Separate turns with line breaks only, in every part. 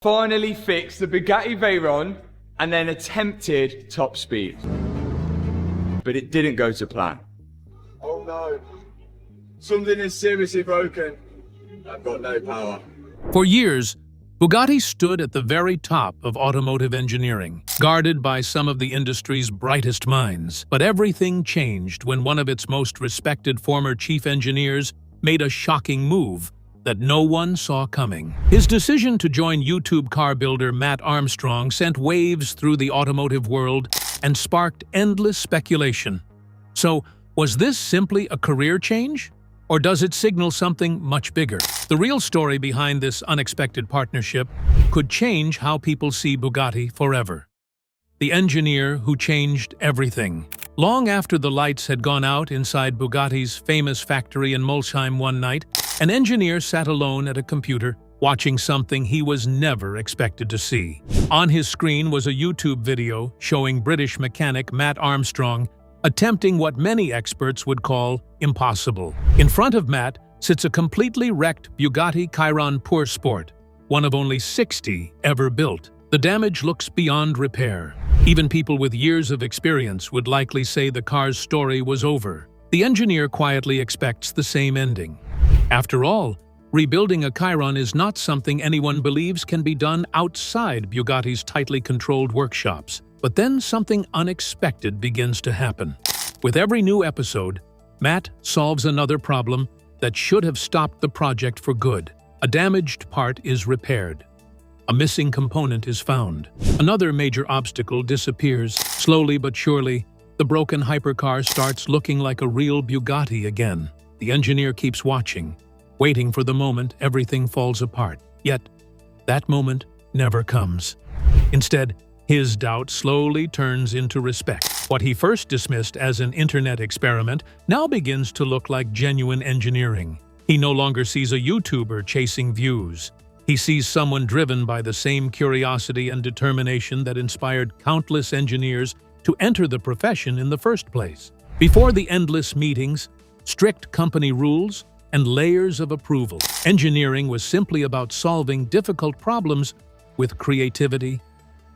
finally fixed the Bugatti Veyron and then attempted top speed. But it didn't go to plan. Oh no, something is seriously broken. I've got no power.
For years, Bugatti stood at the very top of automotive engineering, guarded by some of the industry's brightest minds. But everything changed when one of its most respected former chief engineers made a shocking move that no one saw coming. His decision to join YouTube car builder Mat Armstrong sent waves through the automotive world and sparked endless speculation. So, was this simply a career change? Or does it signal something much bigger? The real story behind this unexpected partnership could change how people see Bugatti forever. The engineer who changed everything. Long after the lights had gone out inside Bugatti's famous factory in Molsheim one night, an engineer sat alone at a computer, watching something he was never expected to see. On his screen was a YouTube video showing British mechanic Mat Armstrong attempting what many experts would call impossible. In front of Mat sits a completely wrecked Bugatti Chiron Pur Sport, one of only 60 ever built. The damage looks beyond repair. Even people with years of experience would likely say the car's story was over. The engineer quietly expects the same ending. After all, rebuilding a Chiron is not something anyone believes can be done outside Bugatti's tightly controlled workshops. But then something unexpected begins to happen. With every new episode, Mat solves another problem that should have stopped the project for good. A damaged part is repaired. A missing component is found. Another major obstacle disappears. Slowly but surely, the broken hypercar starts looking like a real Bugatti again. The engineer keeps watching, waiting for the moment everything falls apart. Yet, that moment never comes. Instead, his doubt slowly turns into respect. What he first dismissed as an internet experiment now begins to look like genuine engineering. He no longer sees a YouTuber chasing views. He sees someone driven by the same curiosity and determination that inspired countless engineers to enter the profession in the first place. Before the endless meetings, strict company rules, and layers of approval, engineering was simply about solving difficult problems with creativity,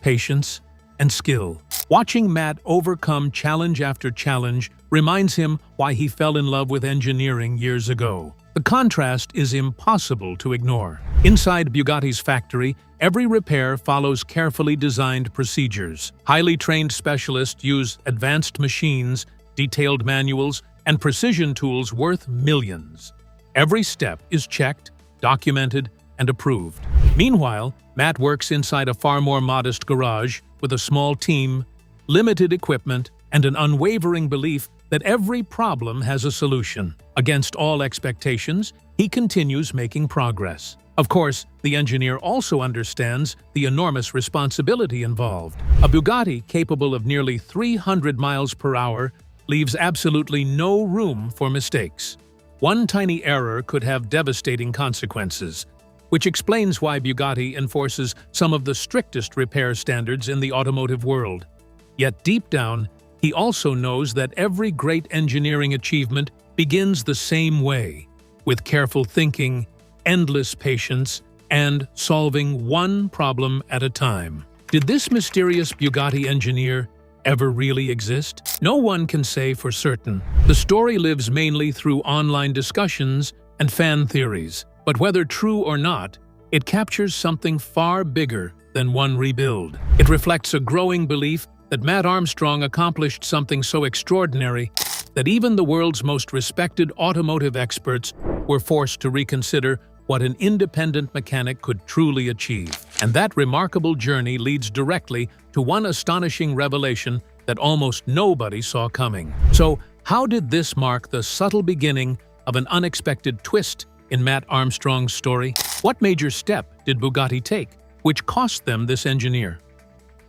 patience, and skill. Watching Mat overcome challenge after challenge reminds him why he fell in love with engineering years ago. The contrast is impossible to ignore. Inside Bugatti's factory, every repair follows carefully designed procedures. Highly trained specialists use advanced machines, detailed manuals, and precision tools worth millions. Every step is checked, documented, and approved. Meanwhile, Mat works inside a far more modest garage with a small team, limited equipment, and an unwavering belief that every problem has a solution. Against all expectations, he continues making progress. Of course, the engineer also understands the enormous responsibility involved. A Bugatti capable of nearly 300 miles per hour leaves absolutely no room for mistakes. One tiny error could have devastating consequences, which explains why Bugatti enforces some of the strictest repair standards in the automotive world. Yet deep down, he also knows that every great engineering achievement begins the same way, with careful thinking, endless patience, and solving one problem at a time. Did this mysterious Bugatti engineer ever really exist? No one can say for certain. The story lives mainly through online discussions and fan theories. But whether true or not, it captures something far bigger than one rebuild. It reflects a growing belief that Mat Armstrong accomplished something so extraordinary that even the world's most respected automotive experts were forced to reconsider what an independent mechanic could truly achieve. And that remarkable journey leads directly to one astonishing revelation that almost nobody saw coming. So, how did this mark the subtle beginning of an unexpected twist in Mat Armstrong's story? What major step did Bugatti take, which cost them this engineer?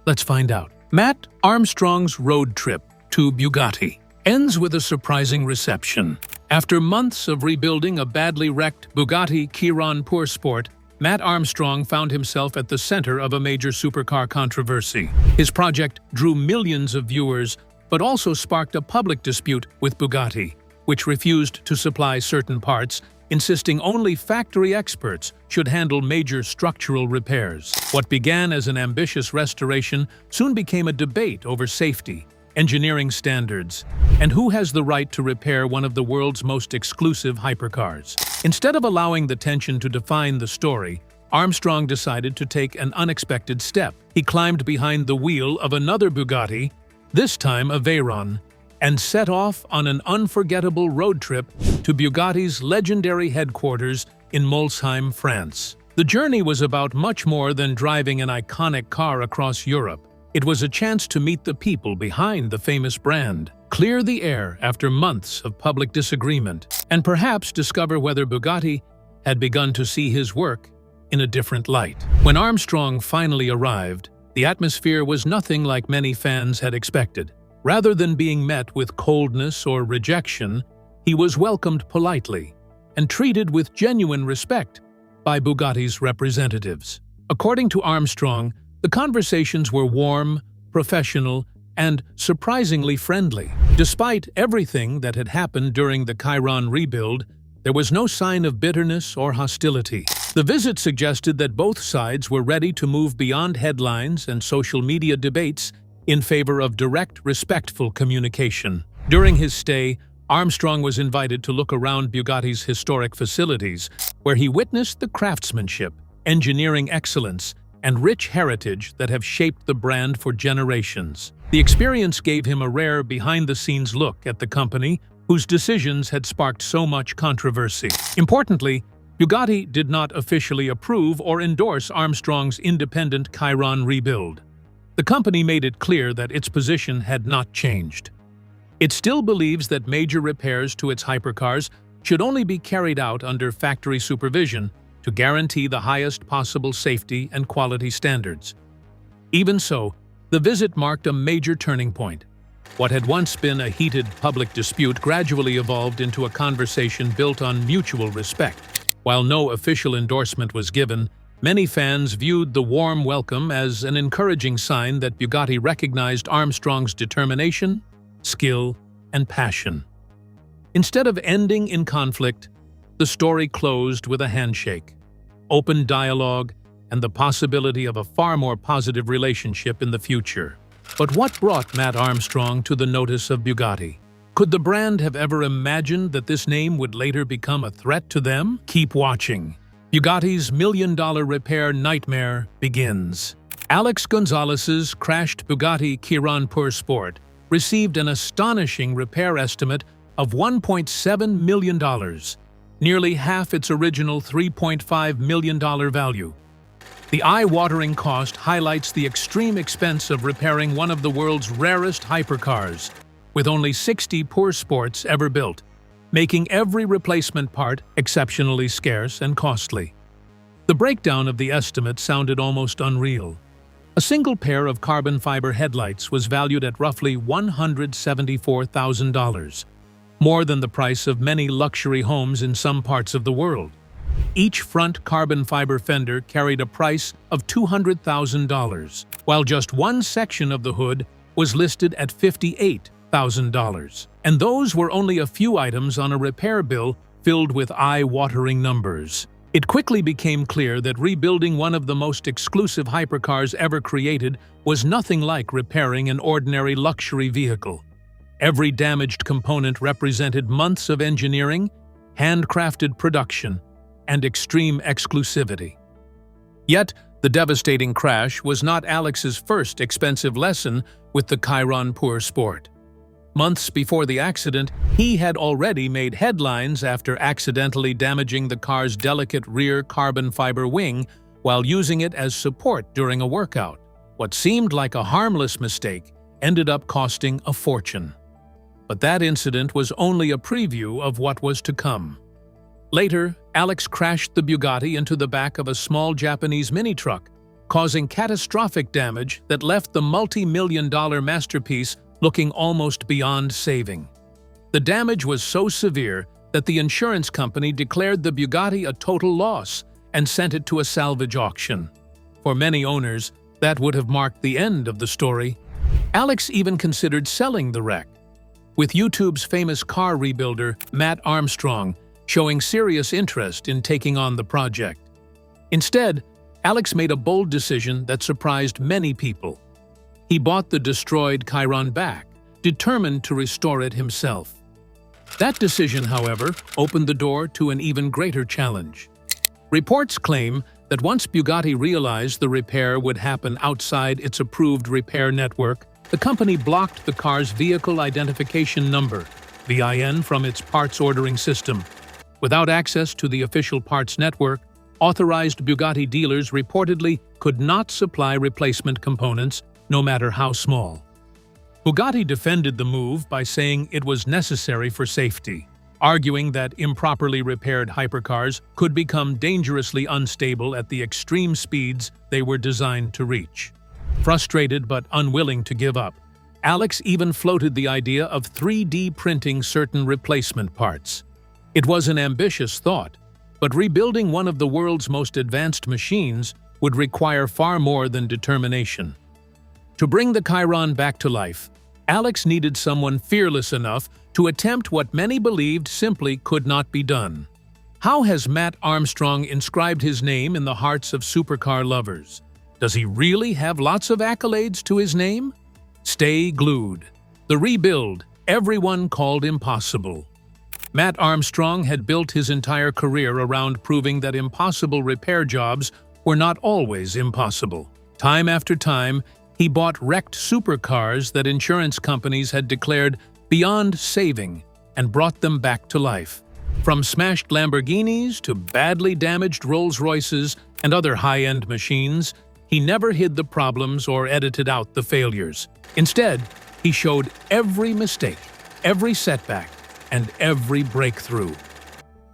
Let's find out. Mat Armstrong's road trip to Bugatti ends with a surprising reception. After months of rebuilding a badly wrecked Bugatti Chiron Pur Sport, Mat Armstrong found himself at the center of a major supercar controversy. His project drew millions of viewers, but also sparked a public dispute with Bugatti, which refused to supply certain parts, insisting only factory experts should handle major structural repairs. What began as an ambitious restoration soon became a debate over safety, engineering standards, and who has the right to repair one of the world's most exclusive hypercars. Instead of allowing the tension to define the story, Armstrong decided to take an unexpected step. He climbed behind the wheel of another Bugatti, this time a Veyron, and set off on an unforgettable road trip to Bugatti's legendary headquarters in Molsheim, France. The journey was about much more than driving an iconic car across Europe. It was a chance to meet the people behind the famous brand, clear the air after months of public disagreement, and perhaps discover whether Bugatti had begun to see his work in a different light. When Armstrong finally arrived, the atmosphere was nothing like many fans had expected. Rather than being met with coldness or rejection, he was welcomed politely and treated with genuine respect by Bugatti's representatives. According to Armstrong, the conversations were warm, professional, and surprisingly friendly. Despite everything that had happened during the Chiron rebuild, there was no sign of bitterness or hostility. The visit suggested that both sides were ready to move beyond headlines and social media debates in favor of direct, respectful communication. During his stay, Armstrong was invited to look around Bugatti's historic facilities, where he witnessed the craftsmanship, engineering excellence, and rich heritage that have shaped the brand for generations. The experience gave him a rare behind-the-scenes look at the company, whose decisions had sparked so much controversy. Importantly, Bugatti did not officially approve or endorse Armstrong's independent Chiron rebuild. The company made it clear that its position had not changed. It still believes that major repairs to its hypercars should only be carried out under factory supervision to guarantee the highest possible safety and quality standards. Even so, the visit marked a major turning point. What had once been a heated public dispute gradually evolved into a conversation built on mutual respect. While no official endorsement was given, many fans viewed the warm welcome as an encouraging sign that Bugatti recognized Armstrong's determination, skill, and passion. Instead of ending in conflict, the story closed with a handshake, open dialogue, and the possibility of a far more positive relationship in the future. But what brought Mat Armstrong to the notice of Bugatti? Could the brand have ever imagined that this name would later become a threat to them? Keep watching. Bugatti's million-dollar repair nightmare begins. Alex Gonzalez's crashed Bugatti Chiron Pur Sport received an astonishing repair estimate of $1.7 million, nearly half its original $3.5 million value. The eye-watering cost highlights the extreme expense of repairing one of the world's rarest hypercars, with only 60 Pur Sports ever built, making every replacement part exceptionally scarce and costly. The breakdown of the estimate sounded almost unreal. A single pair of carbon fiber headlights was valued at roughly $174,000, more than the price of many luxury homes in some parts of the world. Each front carbon fiber fender carried a price of $200,000, while just one section of the hood was listed at $58,000. And those were only a few items on a repair bill filled with eye-watering numbers. It quickly became clear that rebuilding one of the most exclusive hypercars ever created was nothing like repairing an ordinary luxury vehicle. Every damaged component represented months of engineering, handcrafted production, and extreme exclusivity. Yet, the devastating crash was not Alex's first expensive lesson with the Chiron Pur Sport. Months before the accident, he had already made headlines after accidentally damaging the car's delicate rear carbon fiber wing while using it as support during a workout. What seemed like a harmless mistake ended up costing a fortune. But that incident was only a preview of what was to come. Later, Alex crashed the Bugatti into the back of a small Japanese mini-truck, causing catastrophic damage that left the multi-million-dollar masterpiece looking almost beyond saving. The damage was so severe that the insurance company declared the Bugatti a total loss and sent it to a salvage auction. For many owners, that would have marked the end of the story. Alex even considered selling the wreck. With YouTube's famous car rebuilder, Mat Armstrong, showing serious interest in taking on the project. Instead, Alex made a bold decision that surprised many people. He bought the destroyed Chiron back, determined to restore it himself. That decision, however, opened the door to an even greater challenge. Reports claim that once Bugatti realized the repair would happen outside its approved repair network, the company blocked the car's vehicle identification number, VIN, from its parts ordering system. Without access to the official parts network, authorized Bugatti dealers reportedly could not supply replacement components, no matter how small. Bugatti defended the move by saying it was necessary for safety, arguing that improperly repaired hypercars could become dangerously unstable at the extreme speeds they were designed to reach. Frustrated but unwilling to give up, Alex even floated the idea of 3D printing certain replacement parts. It was an ambitious thought, but rebuilding one of the world's most advanced machines would require far more than determination. To bring the Chiron back to life, Alex needed someone fearless enough to attempt what many believed simply could not be done. How has Mat Armstrong inscribed his name in the hearts of supercar lovers? Does he really have lots of accolades to his name? Stay glued. The rebuild everyone called impossible. Mat Armstrong had built his entire career around proving that impossible repair jobs were not always impossible. Time after time, he bought wrecked supercars that insurance companies had declared beyond saving and brought them back to life. From smashed Lamborghinis to badly damaged Rolls-Royces and other high-end machines, he never hid the problems or edited out the failures. Instead, he showed every mistake, every setback, and every breakthrough.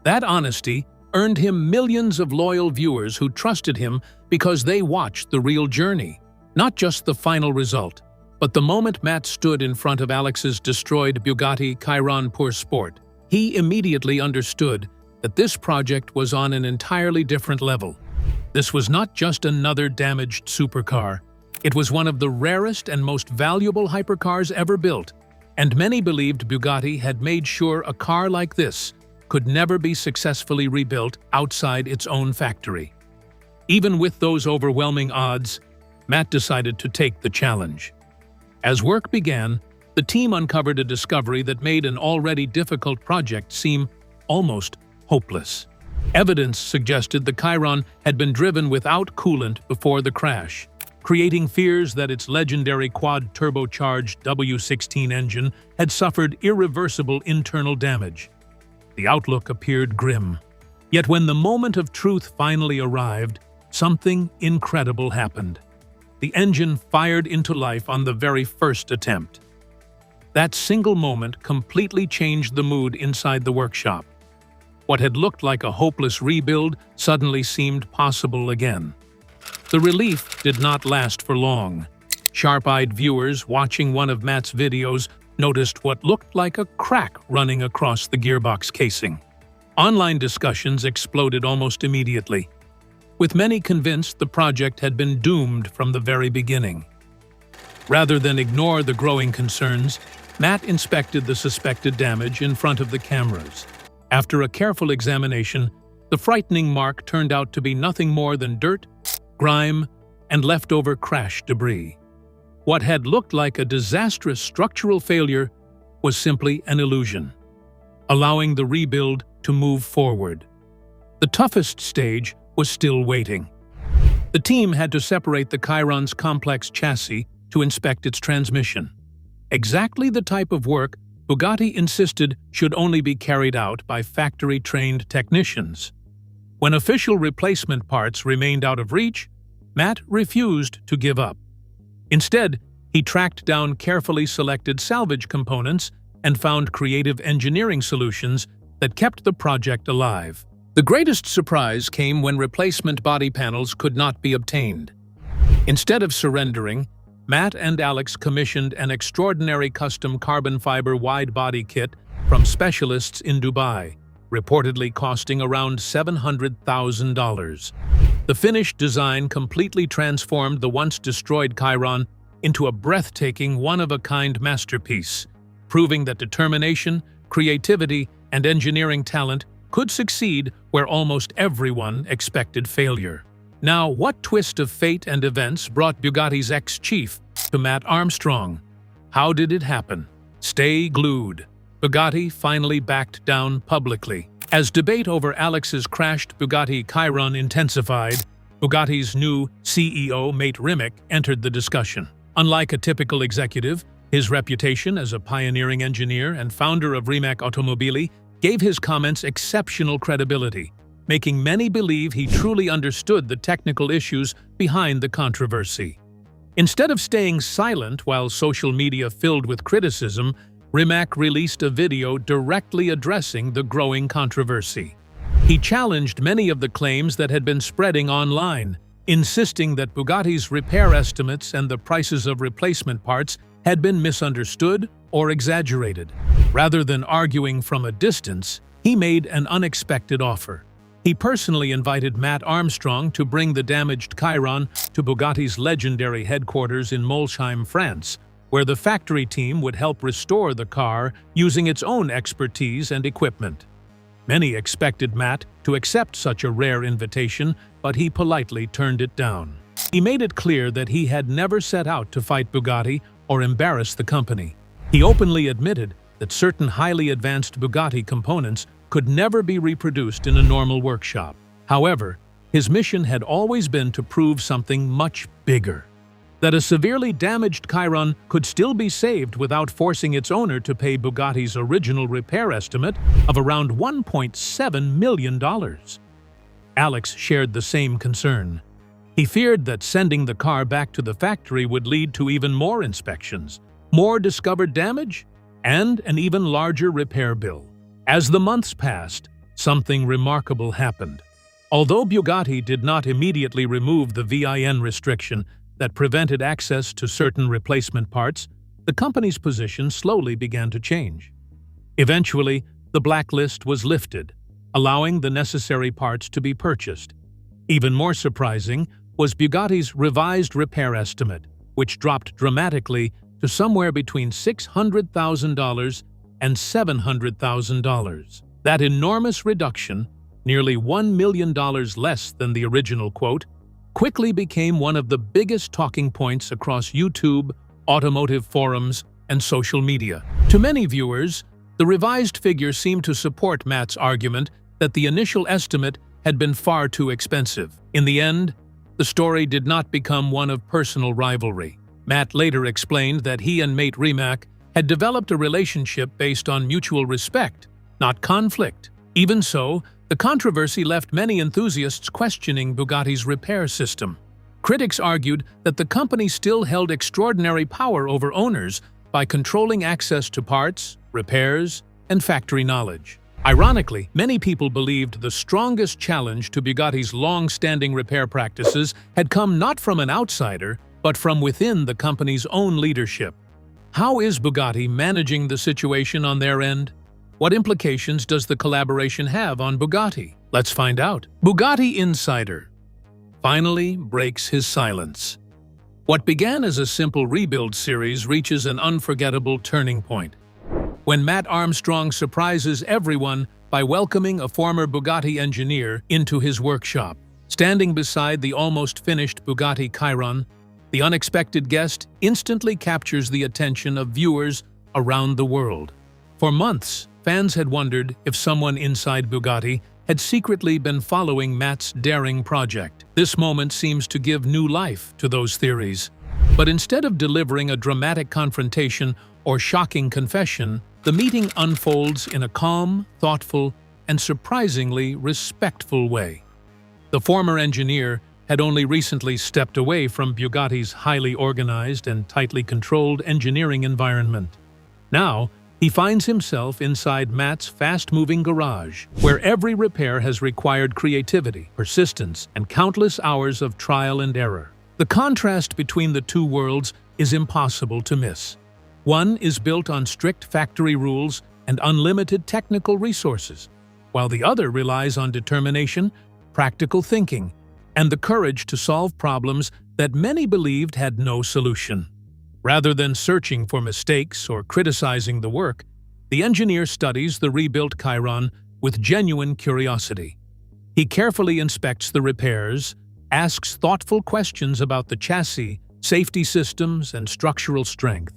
That honesty earned him millions of loyal viewers who trusted him because they watched the real journey, not just the final result. But the moment Mat stood in front of Alex's destroyed Bugatti Chiron Pur Sport, he immediately understood that this project was on an entirely different level. This was not just another damaged supercar. It was one of the rarest and most valuable hypercars ever built, and many believed Bugatti had made sure a car like this could never be successfully rebuilt outside its own factory. Even with those overwhelming odds, Mat decided to take the challenge. As work began, the team uncovered a discovery that made an already difficult project seem almost hopeless. Evidence suggested the Chiron had been driven without coolant before the crash, creating fears that its legendary quad-turbocharged W16 engine had suffered irreversible internal damage. The outlook appeared grim. Yet when the moment of truth finally arrived, something incredible happened. The engine fired into life on the very first attempt. That single moment completely changed the mood inside the workshop. What had looked like a hopeless rebuild suddenly seemed possible again. The relief did not last for long. Sharp-eyed viewers watching one of Mat's videos noticed what looked like a crack running across the gearbox casing. Online discussions exploded almost immediately, with many convinced the project had been doomed from the very beginning. Rather than ignore the growing concerns, Mat inspected the suspected damage in front of the cameras. After a careful examination, the frightening mark turned out to be nothing more than dirt, grime, and leftover crash debris. What had looked like a disastrous structural failure was simply an illusion, allowing the rebuild to move forward. The toughest stage was still waiting. The team had to separate the Chiron's complex chassis to inspect its transmission. Exactly the type of work Bugatti insisted should only be carried out by factory-trained technicians. When official replacement parts remained out of reach, Mat refused to give up. Instead, he tracked down carefully selected salvage components and found creative engineering solutions that kept the project alive. The greatest surprise came when replacement body panels could not be obtained. Instead of surrendering, Mat and Alex commissioned an extraordinary custom carbon fiber wide-body kit from specialists in Dubai, reportedly costing around $700,000. The finished design completely transformed the once destroyed Chiron into a breathtaking, one-of-a-kind masterpiece, proving that determination, creativity, and engineering talent could succeed where almost everyone expected failure. Now, what twist of fate and events brought Bugatti's ex-chief to Mat Armstrong? How did it happen? Stay glued. Bugatti finally backed down publicly. As debate over Alex's crashed Bugatti Chiron intensified, Bugatti's new CEO, Mat Armstrong, entered the discussion. Unlike a typical executive, his reputation as a pioneering engineer and founder of Rimac Automobili gave his comments exceptional credibility, making many believe he truly understood the technical issues behind the controversy. Instead of staying silent while social media filled with criticism, Rimac released a video directly addressing the growing controversy. He challenged many of the claims that had been spreading online, insisting that Bugatti's repair estimates and the prices of replacement parts had been misunderstood or exaggerated. Rather than arguing from a distance, he made an unexpected offer. He personally invited Mat Armstrong to bring the damaged Chiron to Bugatti's legendary headquarters in Molsheim, France, where the factory team would help restore the car using its own expertise and equipment. Many expected Mat to accept such a rare invitation, but he politely turned it down. He made it clear that he had never set out to fight Bugatti or embarrass the company. He openly admitted that certain highly advanced Bugatti components could never be reproduced in a normal workshop. However, his mission had always been to prove something much bigger: that a severely damaged Chiron could still be saved without forcing its owner to pay Bugatti's original repair estimate of around $1.7 million. Alex shared the same concern. He feared that sending the car back to the factory would lead to even more inspections, more discovered damage, and an even larger repair bill. As the months passed, something remarkable happened. Although Bugatti did not immediately remove the VIN restriction that prevented access to certain replacement parts, the company's position slowly began to change. Eventually, the blacklist was lifted, allowing the necessary parts to be purchased. Even more surprising was Bugatti's revised repair estimate, which dropped dramatically to somewhere between $600,000 and $700,000. That enormous reduction, nearly $1 million less than the original quote, quickly became one of the biggest talking points across YouTube, automotive forums, and social media. To many viewers, the revised figure seemed to support Mat's argument that the initial estimate had been far too expensive. In the end, the story did not become one of personal rivalry. Mat later explained that he and Mat Armstrong had developed a relationship based on mutual respect, not conflict. Even so, the controversy left many enthusiasts questioning Bugatti's repair system. Critics argued that the company still held extraordinary power over owners by controlling access to parts, repairs, and factory knowledge. Ironically, many people believed the strongest challenge to Bugatti's long-standing repair practices had come not from an outsider, but from within the company's own leadership. How is Bugatti managing the situation on their end? What implications does the collaboration have on Bugatti? Let's find out. Bugatti Insider finally breaks his silence. What began as a simple rebuild series reaches an unforgettable turning point when Mat Armstrong surprises everyone by welcoming a former Bugatti engineer into his workshop. Standing beside the almost finished Bugatti Chiron, the unexpected guest instantly captures the attention of viewers around the world. For months, fans had wondered if someone inside Bugatti had secretly been following Mat's daring project. This moment seems to give new life to those theories. But instead of delivering a dramatic confrontation or shocking confession, the meeting unfolds in a calm, thoughtful, and surprisingly respectful way. The former engineer had only recently stepped away from Bugatti's highly organized and tightly controlled engineering environment. Now, he finds himself inside Mat's fast-moving garage, where every repair has required creativity, persistence, and countless hours of trial and error. The contrast between the two worlds is impossible to miss. One is built on strict factory rules and unlimited technical resources, while the other relies on determination, practical thinking, and the courage to solve problems that many believed had no solution. Rather than searching for mistakes or criticizing the work, the engineer studies the rebuilt Chiron with genuine curiosity. He carefully inspects the repairs, asks thoughtful questions about the chassis, safety systems, and structural strength,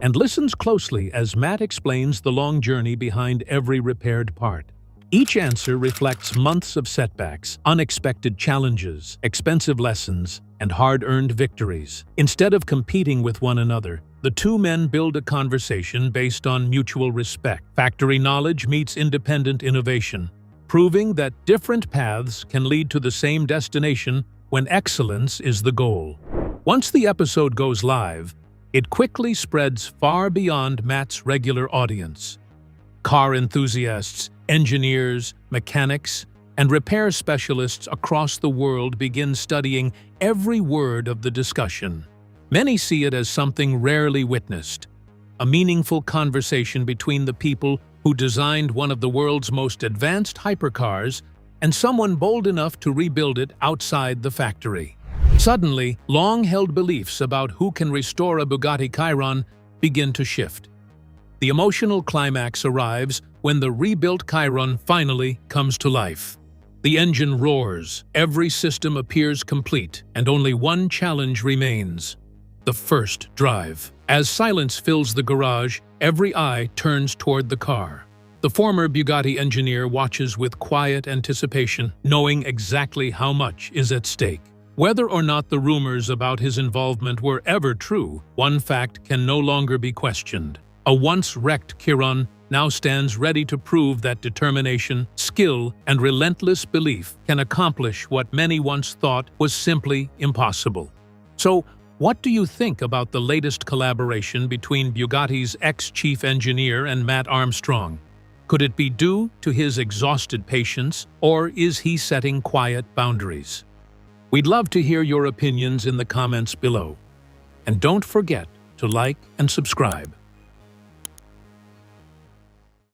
and listens closely as Matt explains the long journey behind every repaired part. Each answer reflects months of setbacks, unexpected challenges, expensive lessons, and hard-earned victories. Instead of competing with one another, the two men build a conversation based on mutual respect. Factory knowledge meets independent innovation, proving that different paths can lead to the same destination when excellence is the goal. Once the episode goes live, it quickly spreads far beyond Matt's regular audience. Car enthusiasts, engineers, mechanics, and repair specialists across the world begin studying every word of the discussion. Many see it as something rarely witnessed, a meaningful conversation between the people who designed one of the world's most advanced hypercars and someone bold enough to rebuild it outside the factory. Suddenly, long-held beliefs about who can restore a Bugatti Chiron begin to shift. The emotional climax arrives when the rebuilt Chiron finally comes to life. The engine roars, every system appears complete, and only one challenge remains: the first drive. As silence fills the garage, every eye turns toward the car. The former Bugatti engineer watches with quiet anticipation, knowing exactly how much is at stake. Whether or not the rumors about his involvement were ever true, one fact can no longer be questioned. A once wrecked Chiron now stands ready to prove that determination, skill, and relentless belief can accomplish what many once thought was simply impossible. So, what do you think about the latest collaboration between Bugatti's ex-chief engineer and Mat Armstrong? Could it be due to his exhausted patience, or is he setting quiet boundaries? We'd love to hear your opinions in the comments below. And don't forget to like and subscribe.